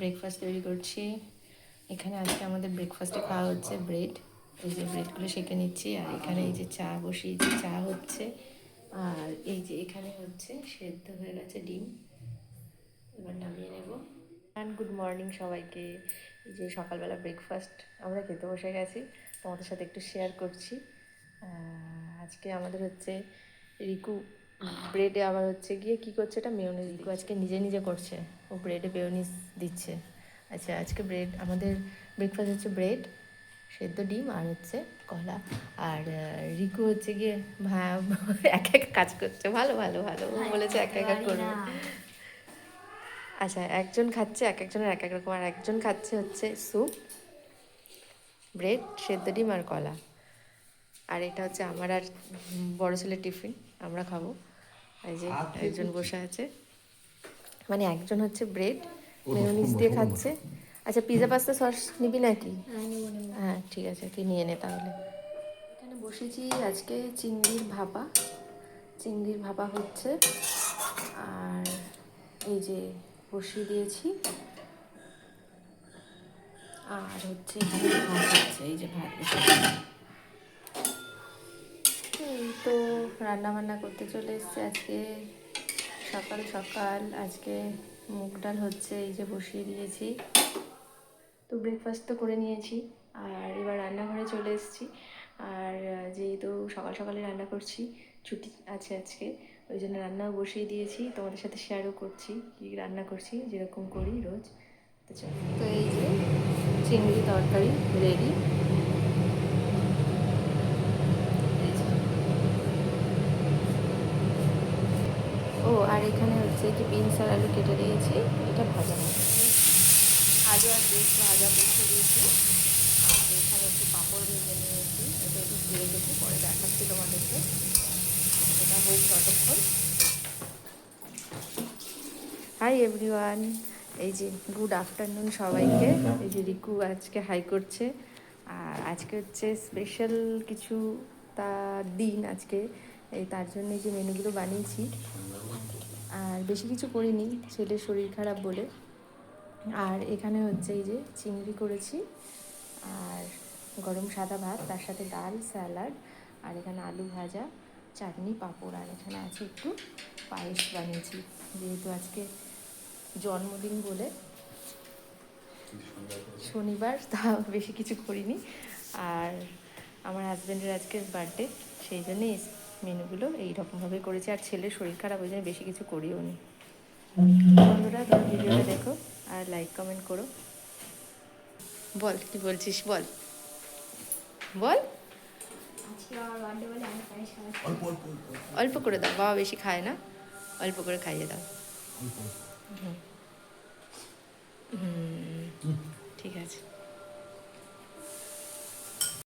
Breakfast তৈরি করছি। এখানে আজকে আমাদের ব্রেকফাস্টে খাওয়া হচ্ছে ব্রেড। এই যে ব্রেডগুলো সেঁকে নিচ্ছি, আর এখানে এই যে চা বসিয়েছি, চা হচ্ছে। আর এই যে এখানে হচ্ছে সেদ্ধ হয়ে গেছে ডিম, এবার নামিয়ে নেব। অ্যান্ড গুড মর্নিং সবাইকে। এই যে সকালবেলা ব্রেকফাস্ট আমরা খেতে বসে গেছি, তোমাদের সাথে একটু শেয়ার করছি। আজকে আমাদের হচ্ছে রিকু ব্রেডে আবার হচ্ছে গিয়ে কী করছে, এটা মেয়োনিজ। রিকু আজকে নিজে নিজে করছে, ও ব্রেডে মেয়োনিজ দিচ্ছে। আচ্ছা, আজকে ব্রেড আমাদের ব্রেকফাস্ট হচ্ছে ব্রেড, সেদ্ধ ডিম আর হচ্ছে কলা। আর রিকু হচ্ছে গিয়ে এক এক কাজ করছে, ভালো ভালো ভালো, ও বলেছে একা একা করবে। আচ্ছা, একজন খাচ্ছে এক একজনের এক এক রকম, আর একজন খাচ্ছে হচ্ছে স্যুপ, ব্রেড, সেদ্ধ ডিম আর কলা। আর এটা হচ্ছে আমার আর বড় ছেলের টিফিন, আমরা খাবো। এই যে একজন বসে আছে, মানে একজন হচ্ছে ব্রেড মেয়োনিজ দিয়ে খাচ্ছে। আচ্ছা, পিৎজা পাস্তা সস নিবি নাকি? হ্যাঁ ঠিক আছে, তুই নিয়ে নে তাহলে। এখানে বসেছি আজকে চিংড়ির ভাপা হচ্ছে। আর এই যে বসিয়ে দিয়েছি, আর হচ্ছে এখানে ভাত হচ্ছে, এই যে ভাত বসে। এই তো রান্না বান্না করতে চলে এসছে আজকে সকাল সকাল। আজকে মুগ ডাল হচ্ছে, এই যে বসিয়ে দিয়েছি। তো ব্রেকফাস্ট তো করে নিয়েছি, আর এবার রান্নাঘরে চলে এসেছি। আর যেহেতু সকাল সকালে রান্না করছি, ছুটি আছে আজকে, ওই জন্য রান্নাও বসিয়ে দিয়েছি, তোমাদের সাথে শেয়ারও করছি কী রান্না করছি, যেরকম করি রোজ। তো চলো, তো এই যে চিংড়ি তরকারি রেডি। ও আর এখানে হচ্ছে যে বিনস আর আলু কেটে দিয়েছি, এটা ভাজা হবে। আলু আর বেশ ভাজা বসিয়ে দিয়েছি। আর এখানে একটু পাঁপড় ভেজে নিয়েছি, এটা একটু ধুয়ে রেখেছি, পরে দেখাচ্ছি তোমাদেরকে। এটা হোক ততক্ষণ। হাই এভরিওয়ান, এই যে গুড আফটারনুন সবাইকে। এই যে রিকু আজকে হাই করছে। আর আজকে হচ্ছে স্পেশাল কিছু তার দিন আজকে, এই তার জন্য যে মেনুগুলো বানিয়েছি। আর বেশি কিছু করিনি, ছেলের শরীর খারাপ বলে। আর এখানে হচ্ছে এই যে চিংড়ি করেছি, আর গরম সাদা ভাত, তার সাথে ডাল, স্যালাড, আর এখানে আলু ভাজা, চাটনি, পাঁপড়, আর এখানে আছে একটু পায়েস বানিয়েছি, যেহেতু আজকে জন্মদিন বলে, শনিবার, তা বেশি কিছু করিনি। আর আমার হাজব্যান্ডের আজকে বার্থডে, সেই জন্যই মেনুগুলো এইরকমভাবে করেছি। আর ছেলের শরীর খারাপ, ওই জন্য বেশি কিছু করিও নি। বন্ধুরা, তোমার ভিডিওটা দেখো আর লাইক কমেন্ট করো। বল, কি বলছিস, বল বল। অল্প করে দাও, বাবা বেশি খায় না, অল্প করে খাইয়ে দাও। হুম, ঠিক আছে।